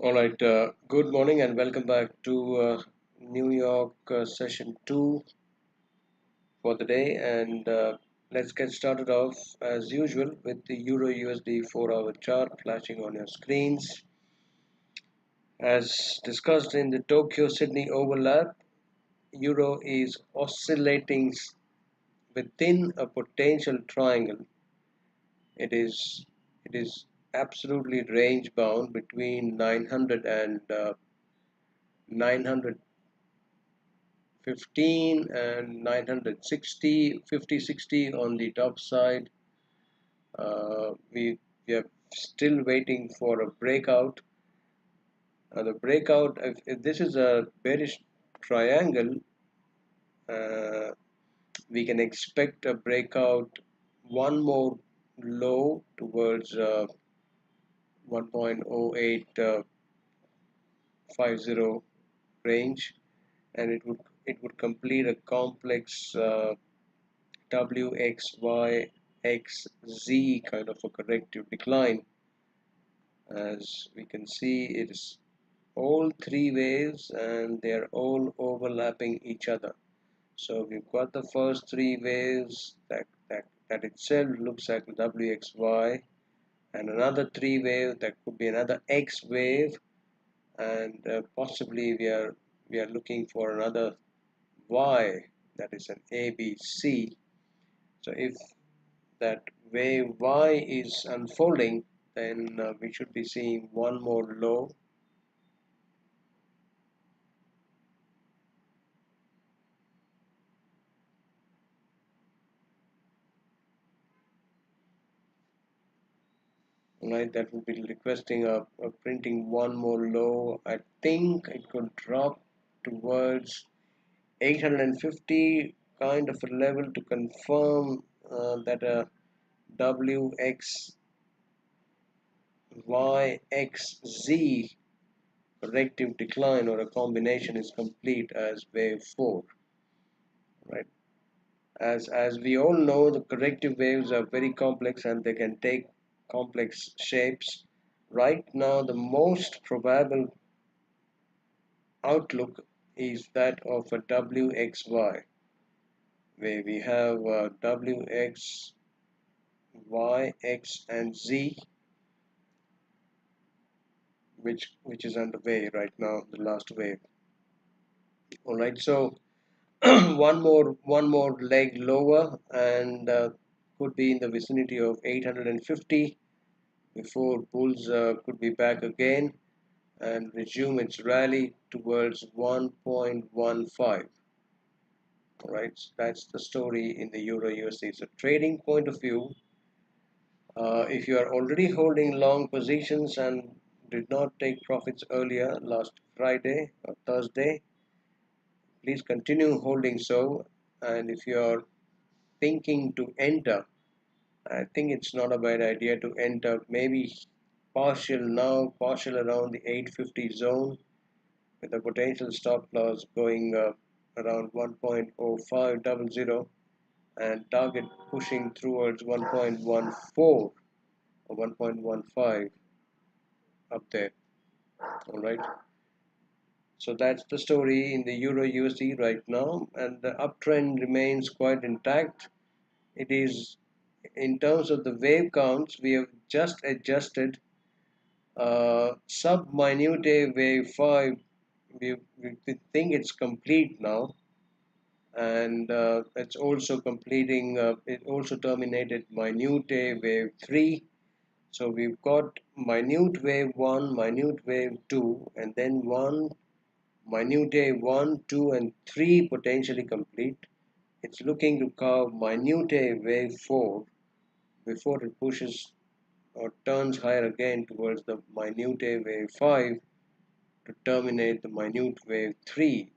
All right, good morning and welcome back to New York session 2 for the day. And let's get started off as usual with the Euro USD 4-hour chart flashing on your screens. As discussed in the Tokyo Sydney overlap, Euro is oscillating within a potential triangle. It is absolutely range bound between 900 and 915 and 960, 50-60 on the top side. We are still waiting for a breakout. The breakout, if this is a bearish triangle, uh, we can expect a breakout, one more low towards 1.0850 range, and it would complete a complex WXYXZ kind of a corrective decline. As we can see, it is all three waves and they are all overlapping each other. So we've got the first three waves that itself looks like WXY, and another three wave that could be another X wave, and possibly we are looking for another Y, that is an ABC. So if that wave Y is unfolding, then we should be seeing one more low. Right, that would be requesting a printing one more low. I think it could drop towards 850 kind of a level to confirm that a WXYXZ corrective decline or a combination is complete as wave 4, right? As we all know, the corrective waves are very complex and they can take complex shapes. Right now, the most probable outlook is that of a WXY, where we have WX, Y, X, and Z, which is underway right now, the last wave. All right, so one more leg lower, and could be in the vicinity of 850 before bulls could be back again and resume its rally towards 1.15. All right, so that's the story in the Euro USD. So trading point of view, if you are already holding long positions and did not take profits earlier last Friday or Thursday, please continue holding so. And if you are thinking to enter, I think it's not a bad idea to enter maybe partial now, partial around the 850 zone, with a potential stop loss going around 1.0500 and target pushing towards 1.14 or 1.15 up there. All right. So that's the story in the Euro USD right now, and the uptrend remains quite intact. It is, in terms of the wave counts, we have just adjusted sub minute wave 5. We think it's complete now, and it's also completing. It also terminated minute wave 3. So we've got minute wave 1, minute wave 2, and then minute 1, 2, and 3 potentially complete. It's looking to carve minute wave 4 before it pushes or turns higher again towards the minute wave 5 to terminate the minute wave 3,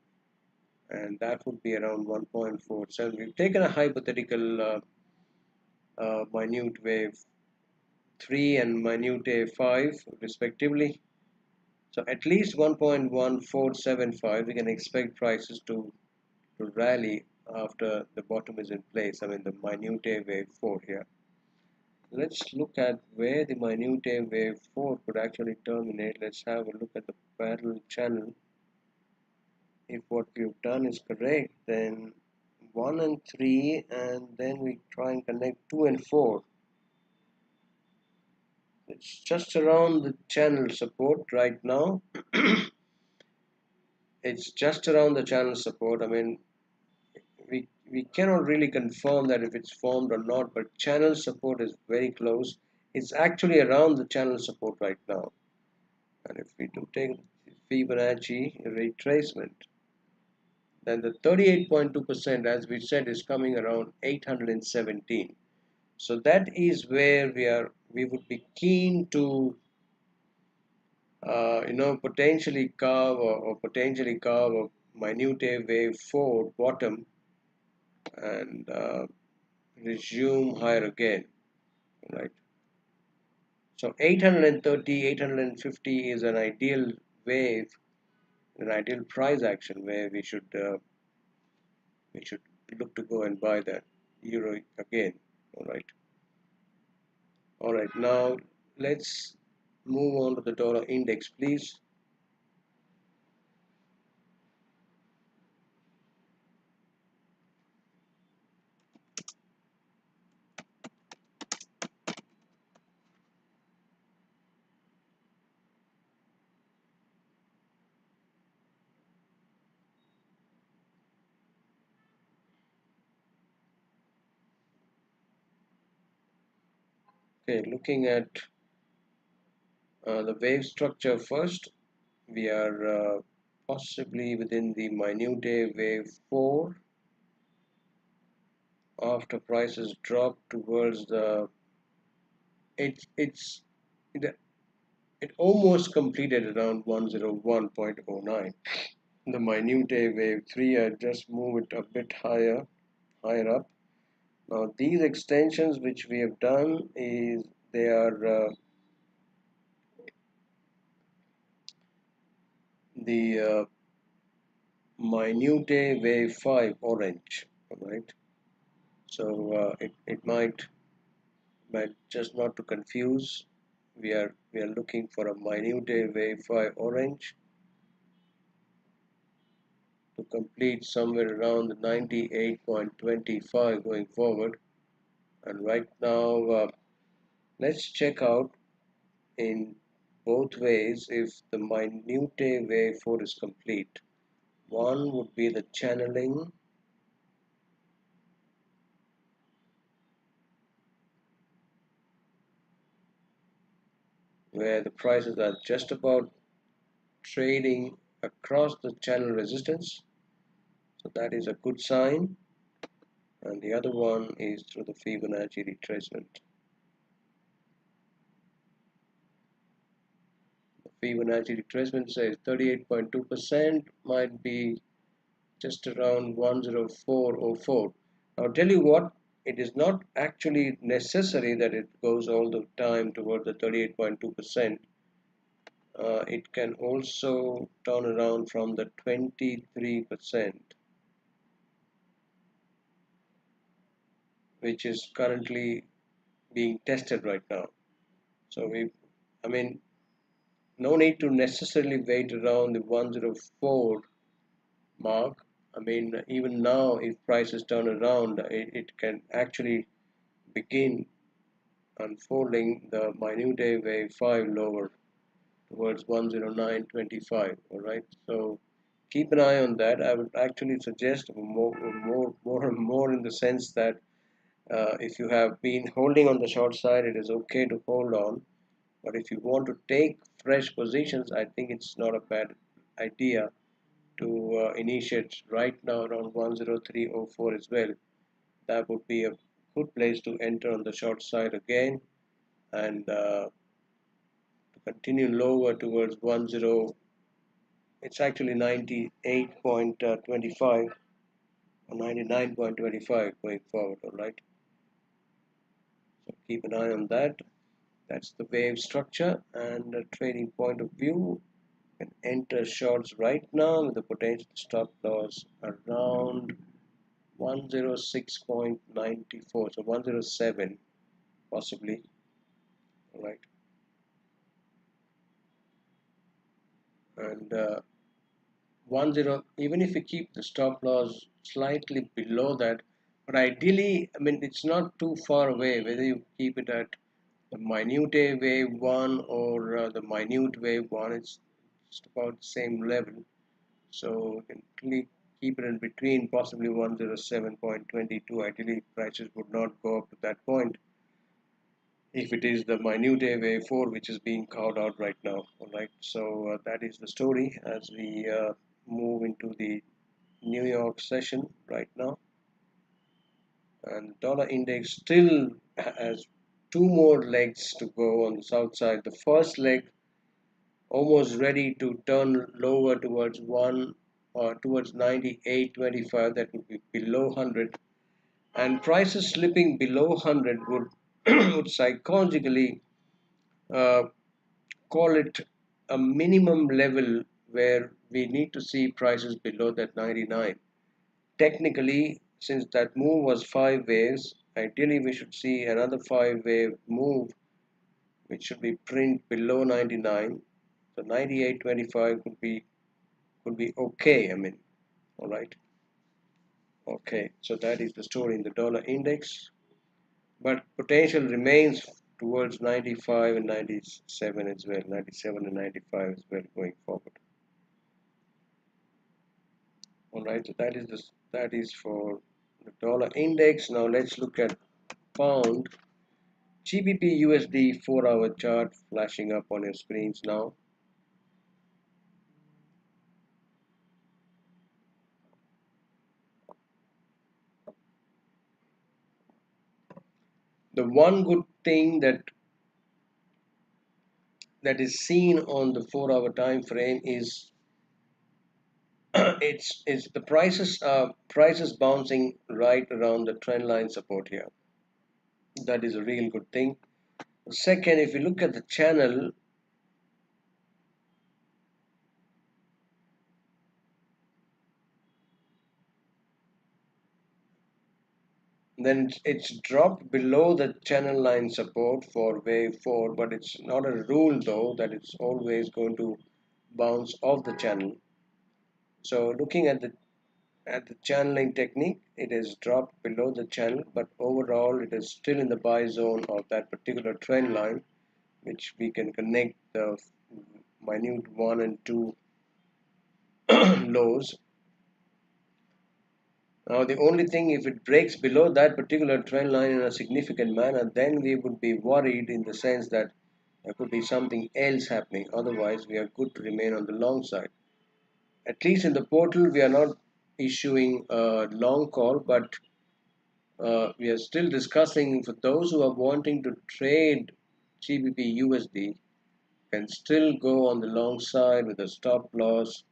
and that would be around 1.47. We've taken a hypothetical minute wave 3 and minute 5 respectively. So at least 1.1475 we can expect prices to rally after the bottom is in place. I mean the minute wave 4 here. let's look at where the minute wave 4 could actually terminate. Let's have a look at the parallel channel. If what we've done is correct, then 1 and 3, and then we try and connect 2 and 4. It's just around the channel support right now. It's just around the channel support. I mean, we cannot really confirm that if it's formed or not, but channel support is very close. It's actually around the channel support right now. And if we do take Fibonacci retracement, then the 38.2%, as we said, is coming around 817. So that is where we would be keen to potentially carve a minute wave 4 bottom and resume higher again, right? So 830, 850 is an ideal wave, an ideal price action where we should look to go and buy that euro again. All right, now let's move on to the dollar index, please. Okay, looking at the wave structure first, we are possibly within the minute wave 4 after prices drop towards the it's it, it almost completed around 101.09. The minute wave 3, I just move it a bit higher up. Now these extensions which we have done is they are the minute wave 5 orange, right? So it might, but just not to confuse, we are looking for a minute wave 5 orange to complete somewhere around 98.25 going forward. And right now, let's check out in both ways if the minute wave 4 is complete. One would be the channeling, where the prices are just about trading across the channel resistance. So that is a good sign. And the other one is through the Fibonacci retracement. The Fibonacci retracement says 38.2%, might be just around 10404. I'll tell you what, it is not actually necessary that it goes all the time toward the 38.2%. It can also turn around from the 23%, which is currently being tested right now. So I mean, no need to necessarily wait around the 104 mark. I mean, even now, if prices turn around, it can actually begin unfolding the minute wave 5 lower towards 109.25. All right, so keep an eye on that. I would actually suggest more in the sense that if you have been holding on the short side, it is okay to hold on. But if you want to take fresh positions, I think it's not a bad idea to initiate right now around 10304 as well. That would be a good place to enter on the short side again and to continue lower towards 10. It's actually 98.25 or 99.25 going forward. All right. So keep an eye on that. That's the wave structure and a trading point of view. Can enter shorts right now with the potential stop loss around 106.94, so 107.94. possibly. All right, and 10, even if we keep the stop loss slightly below that, but ideally, I mean, it's not too far away, whether you keep it at the minute wave 1 or the minute wave 1, it's just about the same level. So you can really keep it in between, possibly 107.22. Ideally, prices would not go up to that point if it is the minute wave 4 which is being carved out right now. All right, so that is the story as we move into the New York session right now, and dollar index still has two more legs to go on the south side. The first leg almost ready to turn lower towards one or towards 98.25, that would be below 100, and prices slipping below 100 would would psychologically uh, call it a minimum level where we need to see prices below that 99. Technically, since that move was 5 waves, ideally we should see another 5 wave move which should be print below 99. So 98.25 could be okay. I mean, all right. Okay, so that is the story in the dollar index, but potential remains towards 95 and 97 as well, 97 and 95 as well going forward. All right, so that is for the dollar index. Now let's look at pound. GBP USD 4-hour chart flashing up on your screens now. The one good thing that is seen on the 4-hour time frame is it's the prices bouncing right around the trend line support here. That is a real good thing. Second, if you look at the channel, then it's dropped below the channel line support for wave 4, but it's not a rule though that it's always going to bounce off the channel. So looking at the channeling technique, it has dropped below the channel, but overall it is still in the buy zone of that particular trend line, which we can connect the minute 1 and 2 lows. Now the only thing, if it breaks below that particular trend line in a significant manner, then we would be worried in the sense that there could be something else happening. Otherwise, we are good to remain on the long side. At least in the portal, we are not issuing a long call, but we are still discussing for those who are wanting to trade GBP USD can still go on the long side with a stop loss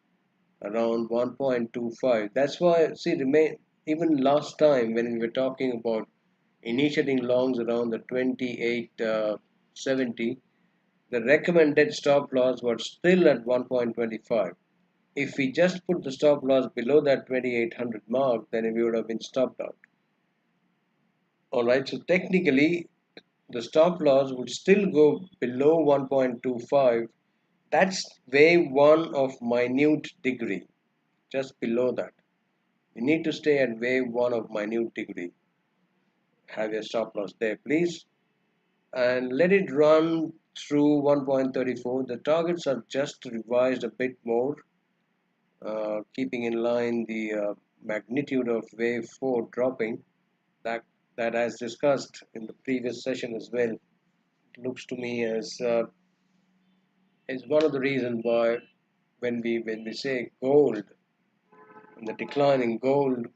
around 1.25. That's why, see, remain even last time when we were talking about initiating longs around the 28.70, the recommended stop loss was still at 1.25. If we just put the stop loss below that 2800 mark, then we would have been stopped out. All right, so technically the stop loss would still go below 1.25. That's wave 1 of minute degree, just below that. You need to stay at wave 1 of minute degree. Have your stop loss there, please. And let it run through 1.34. The targets are just revised a bit more, keeping in line the magnitude of wave 4 dropping. That, that as discussed in the previous session as well, looks to me as is one of the reasons why when we say gold, and the decline in gold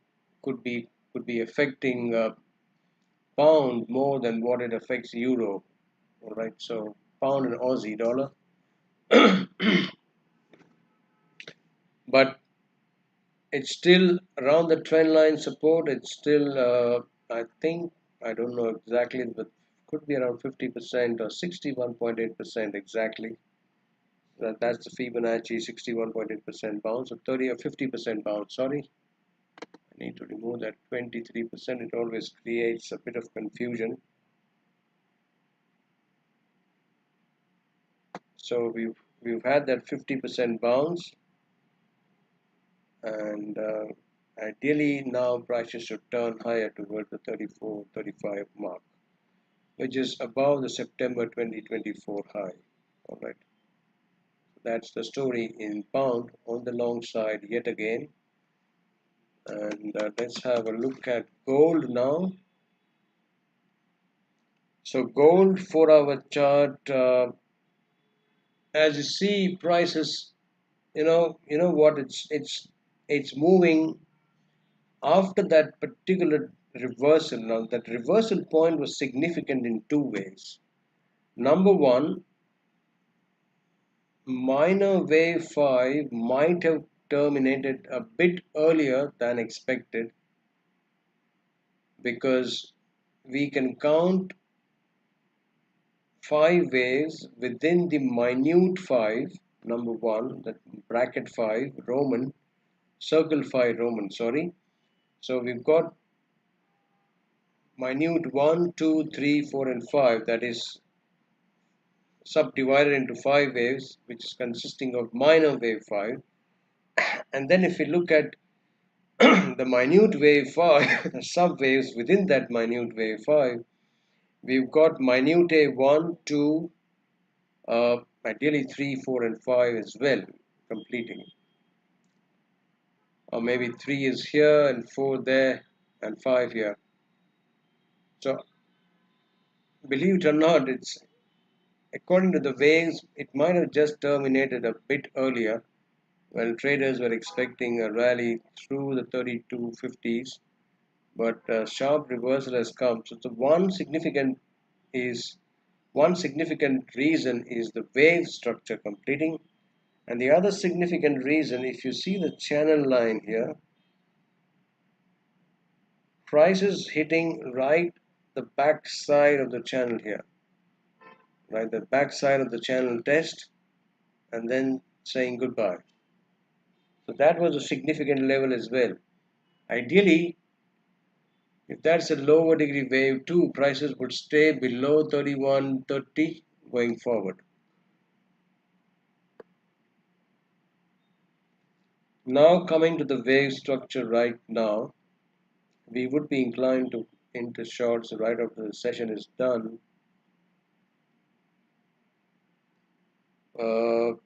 could be affecting pound more than what it affects euro. All right, so pound and Aussie dollar, but it's still around the trend line support. It's still I think, I don't know exactly, but could be around 50% or 61.8% exactly. That's the Fibonacci 61.8% bounce, or 30 or 50% bounce. Sorry, I need to remove that 23%. It always creates a bit of confusion. So we've had that 50% bounce, and ideally now prices should turn higher towards the 34, 35 mark, which is above the September 2024 high. All right, that's the story in pound on the long side yet again. And let's have a look at gold now. So gold 4-hour chart, as you see, prices, you know what, it's moving after that particular reversal. Now that reversal point was significant in two ways. Number one, minor wave 5 might have terminated a bit earlier than expected, because we can count 5 waves within the minute 5. Number one, that bracket 5 Roman, circle 5 Roman, sorry. So we've got minute 1, 2, 3, 4, and 5, that is subdivided into 5 waves, which is consisting of minor wave 5. And then if we look at the minute wave 5, the sub waves within that minute wave 5, we've got minute a 1, 2, ideally 3, 4, and 5 as well, completing. Or maybe 3 is here, and 4 there, and 5 here. So believe it or not, it's according to the waves, it might have just terminated a bit earlier, while traders were expecting a rally through the 3250s, but a sharp reversal has come. So the one significant reason is the wave structure completing, and the other significant reason, if you see the channel line here, prices hitting right the back side of the channel here, right, the back side of the channel test, and then saying goodbye. So that was a significant level as well. Ideally, if that's a lower degree wave 2, prices would stay below 3130 going forward. Now coming to the wave structure right now, we would be inclined to enter shorts right after the session is done. Uh,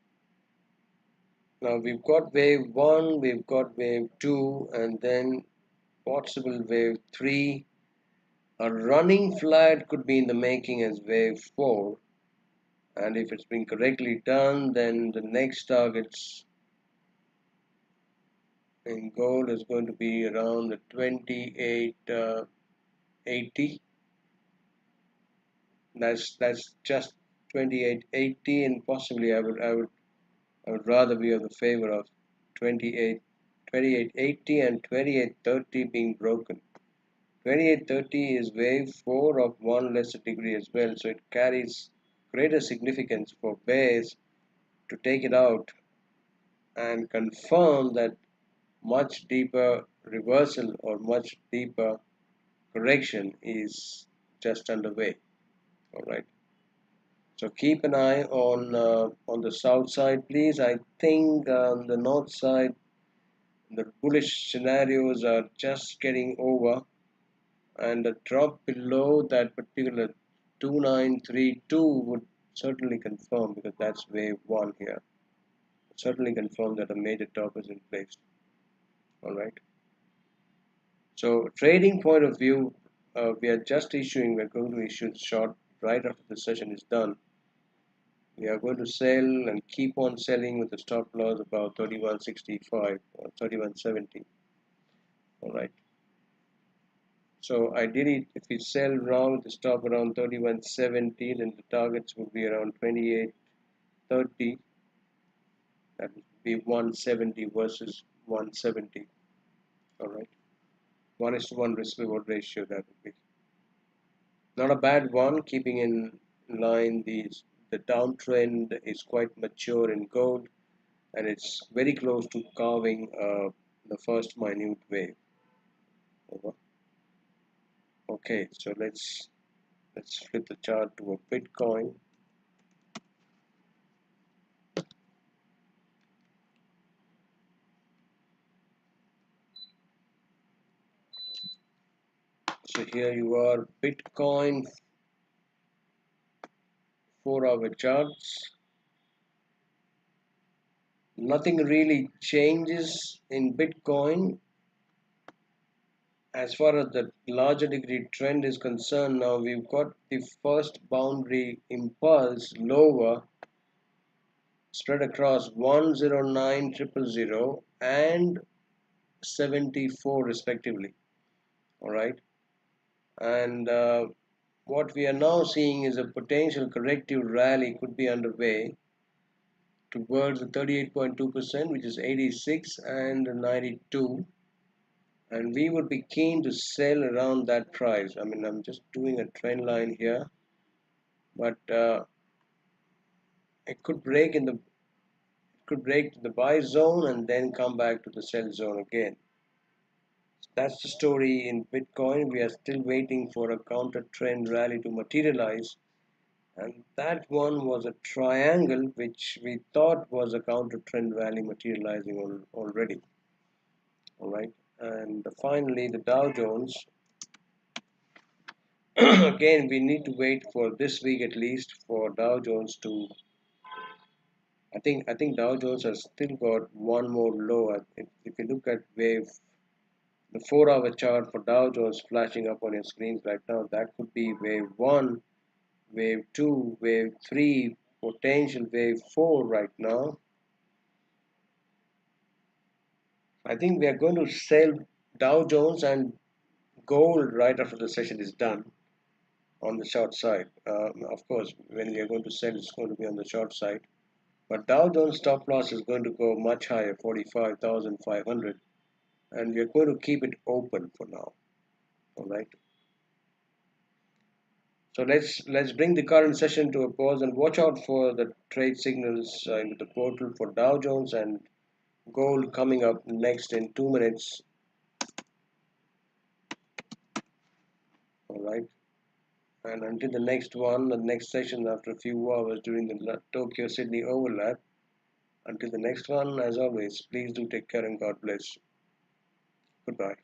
Now we've got wave 1, we've got wave 2, and then possible wave 3. A running flat could be in the making as wave 4, and if it's been correctly done, then the next targets in gold is going to be around the 2880. That's just 2880, and possibly I would rather be of the favor of 2880 and 2830 being broken. 2830 is wave 4 of 1 lesser degree as well, so it carries greater significance for bears to take it out and confirm that much deeper reversal or much deeper correction is just underway. All right. So keep an eye on the south side, please. I think on the north side, the bullish scenarios are just getting over, and a drop below that particular 2932 would certainly confirm, because that's wave 1 here. Certainly confirm that a major top is in place. All right. So trading point of view, we're going to issue short right after the session is done. We are going to sell and keep on selling with the stop loss about 3165 or 3170. All right. So ideally, if we sell around with the stop around 3170, then the targets would be around 2830. That would be 170 versus 170. All right. 1:1 risk reward ratio, that would be. Not a bad one, keeping in line the downtrend is quite mature in gold, and it's very close to carving the first minute wave. Over. Okay, so let's flip the chart to a Bitcoin. So here you are, Bitcoin 4-hour charts. Nothing really changes in Bitcoin as far as the larger degree trend is concerned. Now we've got the first boundary impulse lower spread across 109,000 and 74 respectively. All right, and what we are now seeing is a potential corrective rally could be underway towards the 38.2%, which is 86 and 92, and we would be keen to sell around that price. I mean, I'm just doing a trend line here, but it could break to the buy zone and then come back to the sell zone again. That's the story in Bitcoin. We are still waiting for a counter trend rally to materialize, and that one was a triangle which we thought was a counter trend rally materializing already. All right, and finally the Dow Jones. Again, we need to wait for this week at least for Dow Jones to. I think Dow Jones has still got one more low. If you look at wave, the 4-hour chart for Dow Jones flashing up on your screens right now, that could be wave one, wave two, wave three, potential wave four right now. I think we are going to sell Dow Jones and gold right after the session is done on the short side. Of course, when we are going to sell, it's going to be on the short side. But Dow Jones stop loss is going to go much higher, 45,500, and we are going to keep it open for now. All right. So let's bring the current session to a pause and watch out for the trade signals into the portal for Dow Jones and gold coming up next in 2 minutes. All right. And until the next one, the next session after a few hours during the Tokyo Sydney overlap. Until the next one, as always, please do take care and God bless. Goodbye.